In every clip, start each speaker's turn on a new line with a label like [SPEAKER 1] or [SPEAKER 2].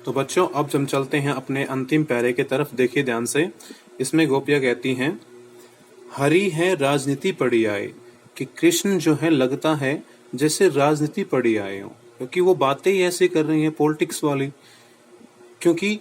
[SPEAKER 1] तो बच्चों अब हम चलते हैं अपने अंतिम पैरे की तरफ। देखिए ध्यान से, इसमें गोपियां कहती हैं, हरि है राजनीति पड़ी आए, कि कृष्ण जो है लगता है जैसे राजनीति पड़ी आए हो, क्योंकि वो बातें ही ऐसी कर रही हैं पॉलिटिक्स वाली। क्योंकि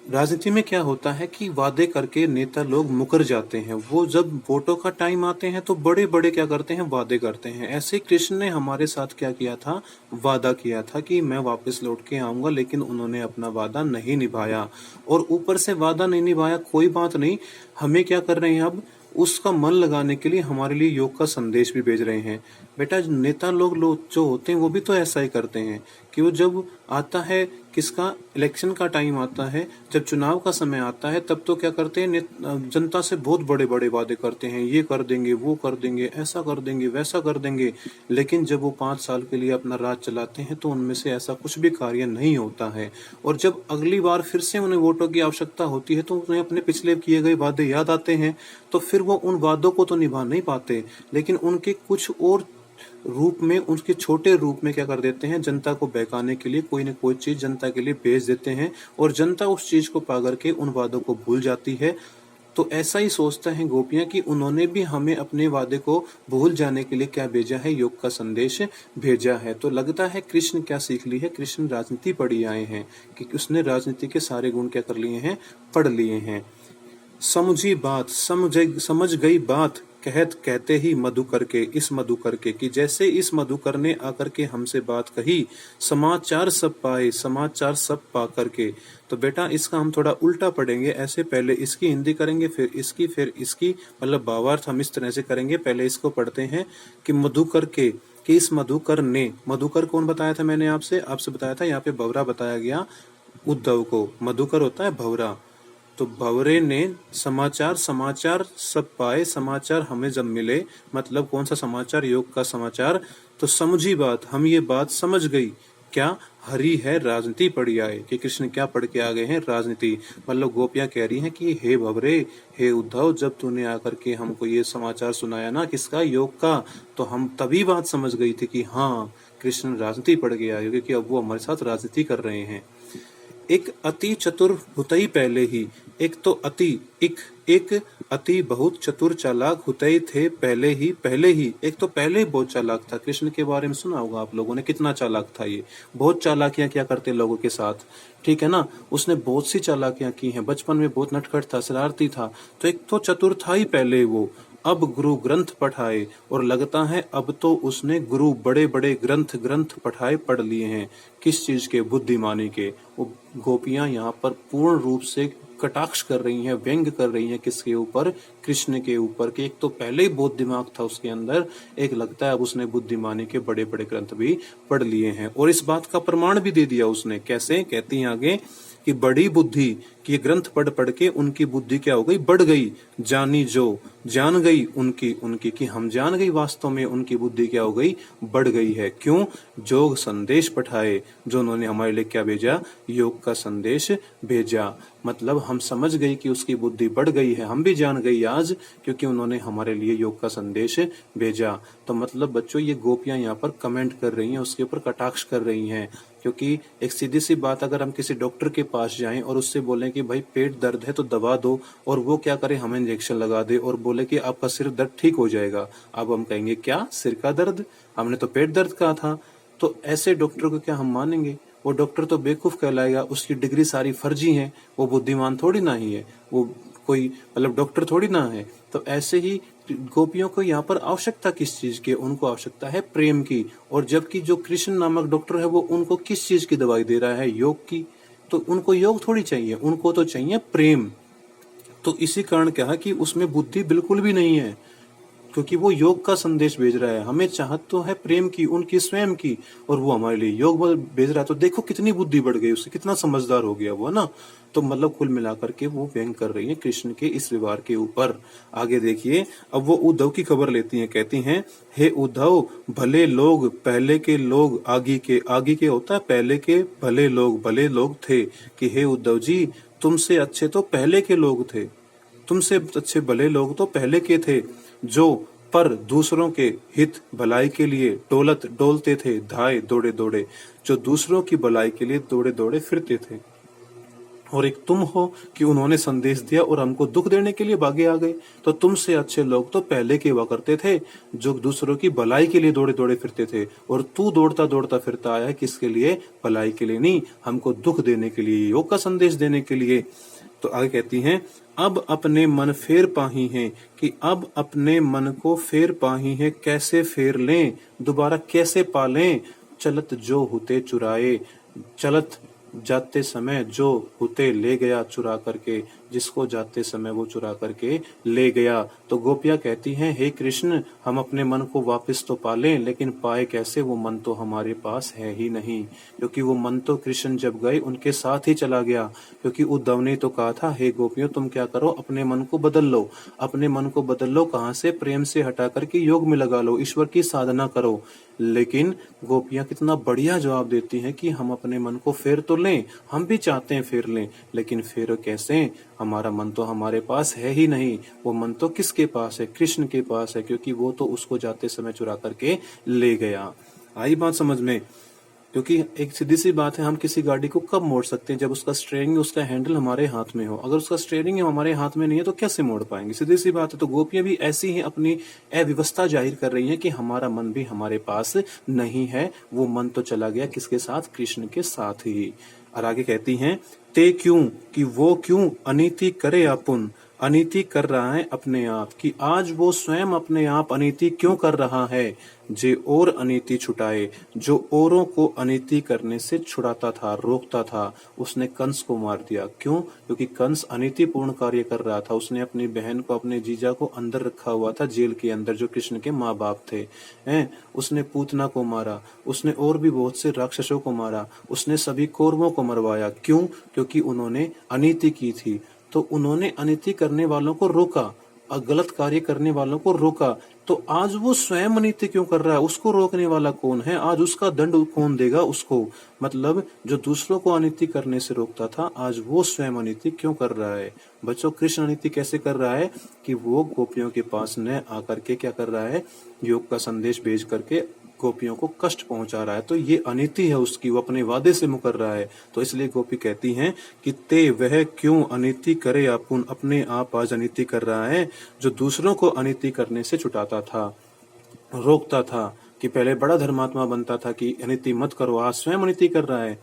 [SPEAKER 1] राजनीति में क्या होता है कि वादे करके नेता लोग मुकर जाते हैं। वो जब वोटों का टाइम आते हैं तो बड़े बड़े क्या करते हैं, वादे करते हैं। ऐसे कृष्ण ने हमारे साथ क्या किया था, वादा किया था कि मैं वापस लौट के आऊंगा, लेकिन उन्होंने अपना वादा नहीं निभाया। और ऊपर से वादा नहीं निभाया, कोई बात नहीं, हमें क्या कर रहे हैं अब, उसका मन लगाने के लिए हमारे लिए योग का संदेश भी भेज रहे हैं। बेटा नेता लोग जो होते हैं वो भी तो ऐसा ही करते हैं कि वो जब आता है किसका, इलेक्शन का टाइम आता है, जब चुनाव का समय आता है, तब तो क्या करते हैं, जनता से बहुत बड़े बड़े वादे करते हैं, ये कर देंगे, वो कर देंगे, ऐसा कर देंगे, वैसा कर देंगे। लेकिन जब वो 5 साल के लिए अपना राज चलाते हैं तो उनमें से ऐसा कुछ भी कार्य नहीं होता है। और जब अगली बार फिर से उन्हें वोटों की आवश्यकता होती है तो उन्हें अपने पिछले किए गए वादे याद आते हैं, तो फिर वो उन वादों को तो निभा नहीं पाते, लेकिन उनके कुछ और रूप में, उनके छोटे रूप में क्या कर देते हैं, जनता को बहकाने के लिए कोई न कोई चीज जनता के लिए भेज देते हैं, और जनता उस चीज को पा करके उन वादों को भूल जाती है। तो ऐसा ही सोचता है गोपियां कि उन्होंने भी हमें अपने वादे को भूल जाने के लिए क्या भेजा है, योग का संदेश भेजा है। तो लगता है कृष्ण क्या सीख ली है, कृष्ण राजनीति पढ़ी आए हैं, कि उसने राजनीति के सारे गुण क्या कर लिए हैं, पढ़ लिए हैं। समझी बात, समझ गई बात, कहत कहते ही मधुकर के, इस मधुकर के, कि जैसे इस मधुकर ने आकर के हमसे बात कही, समाचार सब पाए, समाचार सब पा करके। तो बेटा इसका हम थोड़ा उल्टा पढ़ेंगे, ऐसे पहले इसकी हिंदी करेंगे, फिर इसकी मतलब भावार्थ हम इस तरह से करेंगे। पहले इसको पढ़ते हैं कि मधुकर के, कि इस मधुकर ने, मधुकर कौन बताया था, मैंने आपसे बताया था, यहाँ पे भवरा बताया गया उद्धव को, मधुकर होता है भवरा। तो भवरे ने समाचार, समाचार सब पाए, समाचार हमें जब मिले, मतलब कौन सा समाचार, योग का समाचार। तो समझी बात, हम ये बात समझ गई, क्या, हरि है राजनीति पढ़ी आए, कि कृष्ण क्या पढ़ के आ गए हैं, राजनीति। मतलब गोपियां कह रही हैं कि हे भवरे, हे उद्धव, जब तूने आकर के हमको ये समाचार सुनाया ना, किसका, योग का, तो हम तभी बात समझ गई थी कि हाँ कृष्ण राजनीति पढ़ के आए, क्योंकि अब वो हमारे साथ राजनीति कर रहे हैं। एक अति चतुर हुतई पहले ही, एक तो अति, एक अति बहुत चतुर चालाक हुतई थे पहले ही। एक तो पहले ही बहुत चालाक था। कृष्ण के बारे में सुना होगा आप लोगों ने, कितना चालाक था ये, बहुत चालाकियां क्या करते लोगों के साथ, ठीक है ना। उसने बहुत सी चालाकियां की हैं, बचपन में बहुत नटखट था, शरारती था। तो एक तो चतुर था ही पहले वो। अब गुरु ग्रंथ पढ़ाए, और लगता है अब तो उसने गुरु बड़े बड़े ग्रंथ पढ़ाए, पढ़ लिए हैं। किस चीज के, बुद्धिमानी के। वो गोपियां यहाँ पर पूर्ण रूप से कटाक्ष कर रही हैं, व्यंग कर रही हैं, किसके ऊपर, कृष्ण के ऊपर, कि एक तो पहले ही बहुत दिमाग था उसके अंदर, एक लगता है अब उसने बुद्धिमानी के बड़े बड़े ग्रंथ भी पढ़ लिए हैं। और इस बात का प्रमाण भी दे दिया उसने, कैसे, कहती हैं आगे कि बड़ी बुद्धि, कि ग्रंथ पढ़ पढ़ के उनकी बुद्धि क्या हो गई, बढ़ गई, जानी जो, जान गई उनकी कि हम जान गई, वास्तव में उनकी बुद्धि क्या हो गई, बढ़ गई है। क्यों, जोग संदेश पठाए, जो उन्होंने हमारे लिए क्या भेजा, योग का संदेश भेजा। मतलब हम समझ गई कि उसकी बुद्धि बढ़ गई है, हम भी जान गई आज, क्योंकि उन्होंने हमारे लिए योग का संदेश भेजा। तो मतलब बच्चों ये गोपियां यहाँ पर कमेंट कर रही हैं, उसके ऊपर कटाक्ष कर रही हैं। क्योंकि एक सीधी सी बात, अगर हम किसी डॉक्टर के पास जाएं और उससे बोलें कि भाई पेट दर्द है तो दवा दो, और वो क्या करे, हमें इंजेक्शन लगा दे और बोले कि आपका सिर दर्द ठीक हो जाएगा, अब हम कहेंगे क्या, सिर का दर्द, हमने तो पेट दर्द कहा था। तो ऐसे डॉक्टर को क्या हम मानेंगे, वो डॉक्टर तो बेवकूफ कहलाएगा, उसकी डिग्री सारी फर्जी है, वो बुद्धिमान थोड़ी ना ही है, वो कोई मतलब डॉक्टर थोड़ी ना है। तो ऐसे ही गोपियों को यहाँ पर आवश्यकता किस चीज की, उनको आवश्यकता है प्रेम की। और जबकि जो कृष्ण नामक डॉक्टर है वो उनको किस चीज की दवाई दे रहा है, योग की। तो उनको योग थोड़ी चाहिए, उनको तो चाहिए प्रेम। तो इसी कारण क्या है कि उसमें बुद्धि बिल्कुल भी नहीं है, क्योंकि वो योग का संदेश भेज रहा है। हमें चाहत तो है प्रेम की, उनकी स्वयं की, और वो हमारे लिए योग बल भेज रहा है। तो देखो कितनी बुद्धि बढ़ गई उससे, कितना समझदार हो गया वो, है ना। तो मतलब कुल मिलाकर के वो व्यंग कर रही है कृष्ण के इस व्यवहार के ऊपर। आगे देखिए, अब वो उद्धव की खबर लेती हैं, कहती हैं, हे उद्धव, भले लोग पहले के लोग आगे के होता है, पहले के भले लोग थे, कि हे उद्धव जी, तुमसे अच्छे तो पहले के लोग थे, तुमसे अच्छे भले लोग तो पहले के थे, जो पर दूसरों के हित भलाई के लिए डोलते थे, धाए दौड़े दौड़े, जो दूसरों की भलाई के लिए दौड़े दौड़े फिरते थे। और एक तुम हो कि उन्होंने संदेश दिया और हमको दुख देने के लिए भागे आ गए। तो तुमसे अच्छे लोग तो पहले के हुआ करते थे, जो दूसरों की भलाई के लिए दौड़े दौड़े फिरते थे, और तू दौड़ता दौड़ता फिरता आया किसके लिए? भलाई के लिए नहीं, हमको दुख देने के लिए, योग का संदेश देने के लिए। तो आगे कहती हैं, अब अपने मन फेर पाही हैं, कि अब अपने मन को फेर पाही हैं, कैसे फेर लें, दोबारा कैसे पालें। चलत जो हुते चुराए, चलत जाते समय जो हुते ले गया चुरा करके, जिसको जाते समय वो चुरा करके ले गया। तो गोपियां कहती हैं, हे कृष्ण, हम अपने मन को वापस तो पालें, लेकिन पाए कैसे? वो मन तो हमारे पास है ही नहीं, क्योंकि वो मन तो कृष्ण जब गए उनके साथ ही चला गया। क्योंकि उद्धव ने तो कहा था, हे गोपियों, तुम क्या करो, अपने मन को बदल लो। अपने मन को बदल लो कहाँ से? प्रेम से हटा करके योग में लगा लो, ईश्वर की साधना करो। लेकिन गोपियां कितना बढ़िया जवाब देती हैं कि हम अपने मन को फेर तो लें, हम भी चाहते हैं फेर लें, लेकिन फेर कैसे? हमारा मन तो हमारे पास है ही नहीं। वो मन तो किसके पास है? कृष्ण के पास है, क्योंकि वो तो उसको जाते समय चुरा करके ले गया। आई बात समझ में? क्योंकि एक सीधी सी बात है, हम किसी गाड़ी को कब मोड़ सकते हैं? जब उसका स्टीयरिंग, उसका हैंडल हमारे हाथ में हो। अगर उसका स्टीयरिंग हमारे हाथ में नहीं है तो कैसे मोड़ पाएंगे? सीधी सी बात है। तो गोपियां भी ऐसी ही अपनी अव्यवस्था जाहिर कर रही हैं कि हमारा मन भी हमारे पास नहीं है, वो मन तो चला गया किसके साथ? कृष्ण के साथ ही। और आगे कहती हैं, ते क्यों, कि वो क्यों अनीति करे अपुन, अनीति कर रहा है अपने आप, कि आज वो स्वयं अपने आप अनीति क्यों कर रहा है? जे और अनीति छुटाए, जो औरों को अनीति करने से छुड़ाता था, रोकता था, उसने कंस को मार दिया। क्यों? क्योंकि कंस अनीतिपूर्ण कार्य कर रहा था। उसने अपनी बहन को, अपने जीजा को अंदर रखा हुआ था, जेल के अंदर, जो कृष्ण के माँ बाप थे। उसने पूतना को मारा, उसने और भी बहुत से राक्षसों को मारा, उसने सभी कौरवों को मरवाया। क्यों? क्योंकि उन्होंने अनीति की थी। तो उन्होंने अनीति करने वालों को रोका, गलत कार्य करने वालों को रोका। तो आज वो स्वयं अनीति क्यों कर रहा है? उसको रोकने वाला कौन है? आज उसका दंड कौन देगा उसको? मतलब जो दूसरों को अनीति करने से रोकता था, आज वो स्वयं अनीति क्यों कर रहा है? बच्चों, कृष्ण अनीति कैसे कर रहा है? कि वो गोपियों के पास न आकर के क्या कर रहा है? योग का संदेश भेज करके गोपियों को कष्ट पहुंचा रहा है। तो ये अनीति है उसकी, वो अपने वादे से मुकर रहा है। तो इसलिए गोपी कहती हैं कि ते वह क्यों अनीति करे अपुन, अपने आप आज अनीति कर रहा है, जो दूसरों को अनीति करने से छुटाता था, रोकता था। कि पहले बड़ा धर्मात्मा बनता था कि अनीति मत करो, आज स्वयं अनीति कर रहा है।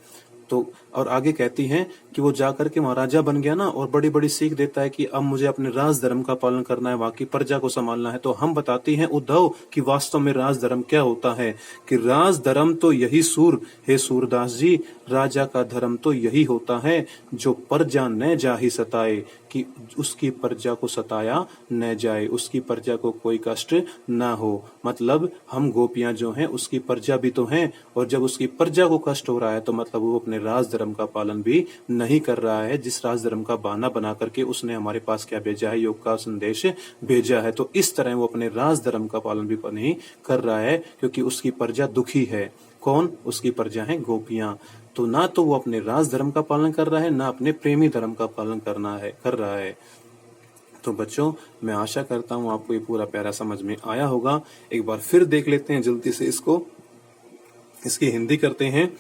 [SPEAKER 1] तो और आगे कहती हैं कि वो जाकर के महाराजा बन गया ना, और बड़ी बड़ी सीख देता है कि अब मुझे अपने राज धर्म का पालन करना है, बाकी प्रजा को संभालना है। तो हम बताती हैं उद्धव कि वास्तव में राज धर्म क्या होता है? कि राज धर्म तो यही सूर, हे सूरदास जी, राजा का धर्म तो यही होता है, जो प्रजा न जाहि सताए, कि उसकी प्रजा को सताया न जाए, उसकी प्रजा को कोई कष्ट ना हो। मतलब हम गोपियां जो हैं उसकी प्रजा भी तो हैं, और जब उसकी प्रजा को कष्ट हो रहा है तो मतलब वो अपने राज धर्म का पालन भी नहीं कर रहा है, जिस राज धर्म का बहाना बना करके उसने हमारे पास क्या भेजा है? योग का संदेश भेजा है। तो इस तरह वो अपने राज धर्म का पालन भी नहीं कर रहा है, क्योंकि उसकी प्रजा दुखी है। कौन? उसकी प्रजा है गोपियां। तो ना तो वो अपने राज धर्म का पालन कर रहा है, ना अपने प्रेमी धर्म का पालन कर रहा है। तो बच्चों, मैं आशा करता हूँ आपको ये पूरा प्यारा समझ में आया होगा। एक बार फिर देख लेते हैं जल्दी से इसको, इसकी हिंदी करते हैं।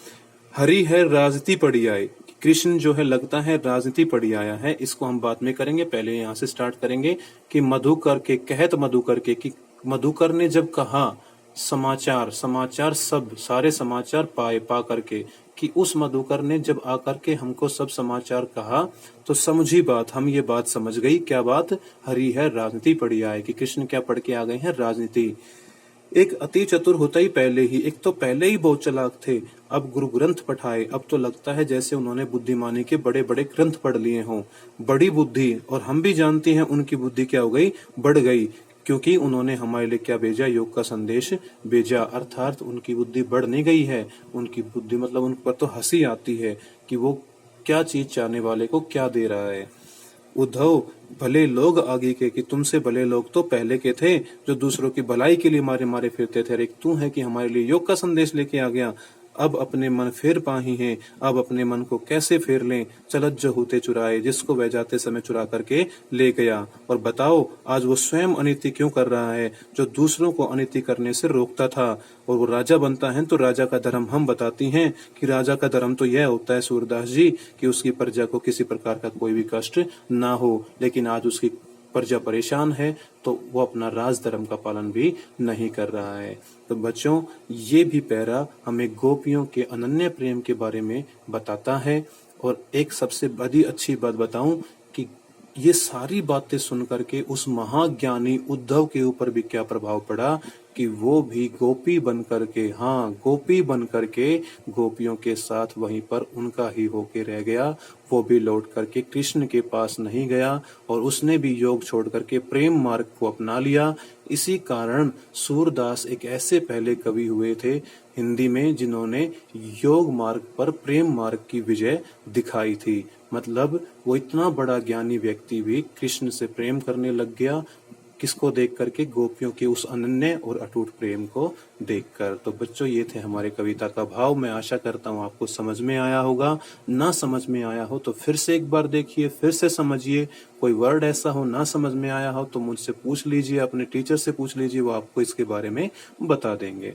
[SPEAKER 1] हरि है राजनीति पड़ी आए, कृष्ण जो है लगता है राजनीति पड़ी आया है। इसको हम बाद में करेंगे, पहले यहाँ से स्टार्ट करेंगे कि मधुकर के कहत मधुकर के, कि मधुकर ने जब कहा समाचार, समाचार सब सारे समाचार पाए पा करके, कि उस मधुकर ने जब आकर के हमको सब समाचार कहा, तो समझी बात, हम ये बात समझ गई। क्या बात? हरि है राजनीति पड़ी आए, कि कृष्ण क्या पढ़ के आ गए हैं? राजनीति। एक अति चतुर होता ही पहले ही, एक तो पहले ही बहुत चालाक थे, अब गुरु ग्रंथ पढ़ाए। अब तो लगता है जैसे उन्होंने बुद्धिमानी के बड़े बड़े ग्रंथ पढ़ लिए हों। बड़ी बुद्धि, और हम भी जानते हैं उनकी बुद्धि क्या हो गई? बढ़ गई, क्योंकि उन्होंने हमारे लिए क्या भेजा? योग का संदेश भेजा। अर्थात उनकी बुद्धि बढ़ नहीं गई है, उनकी बुद्धि मतलब उन पर तो हंसी आती है कि वो क्या चीज चाहने वाले को क्या दे रहा है। उद्धव, भले लोग आगे के, कि तुमसे भले लोग तो पहले के थे, जो दूसरों की भलाई के लिए मारे मारे फिरते थे। एक तू है कि हमारे लिए योग का संदेश लेके आ गया। अब अपने मन फेर पाही हैं, अब अपने मन को कैसे फेर लें, चलत जो होते चुराए, जिसको वह जाते समय चुरा करके ले गया। और बताओ आज वो स्वयं अनिति क्यों कर रहा है, जो दूसरों को अनिति करने से रोकता था। और वो राजा बनता है तो राजा का धर्म हम बताती हैं कि राजा का धर्म तो यह होता है सूरदास जी कि उसकी प्रजा को किसी प्रकार का कोई भी कष्ट ना हो। लेकिन आज उसकी प्रजा परेशान है तो वो अपना राज धर्म का पालन भी नहीं कर रहा है। तो बच्चों, ये भी पैरा हमें गोपियों के अनन्य प्रेम के बारे में बताता है। और एक सबसे बड़ी अच्छी बात बताऊं कि ये सारी बातें सुन करके उस महाज्ञानी उद्धव के ऊपर भी क्या प्रभाव पड़ा कि वो भी गोपी बन करके, हाँ गोपी बन करके गोपियों के साथ वहीं पर उनका ही होके रह गया। वो भी लौट करके कृष्ण के पास नहीं गया और उसने भी योग छोड़ करके प्रेम मार्ग को अपना लिया। इसी कारण सूरदास एक ऐसे पहले कवि हुए थे हिंदी में जिन्होंने योग मार्ग पर प्रेम मार्ग की विजय दिखाई थी। मतलब वो इतना बड़ा ज्ञानी व्यक्ति भी कृष्ण से प्रेम करने लग गया। किसको देख करके? गोपियों के उस अनन्य और अटूट प्रेम को देखकर। तो बच्चों, ये थे हमारे कविता का भाव। मैं आशा करता हूँ आपको समझ में आया होगा। ना समझ में आया हो तो फिर से एक बार देखिए, फिर से समझिए। कोई वर्ड ऐसा हो ना समझ में आया हो तो मुझसे पूछ लीजिए, अपने टीचर से पूछ लीजिए, वो आपको इसके बारे में बता देंगे।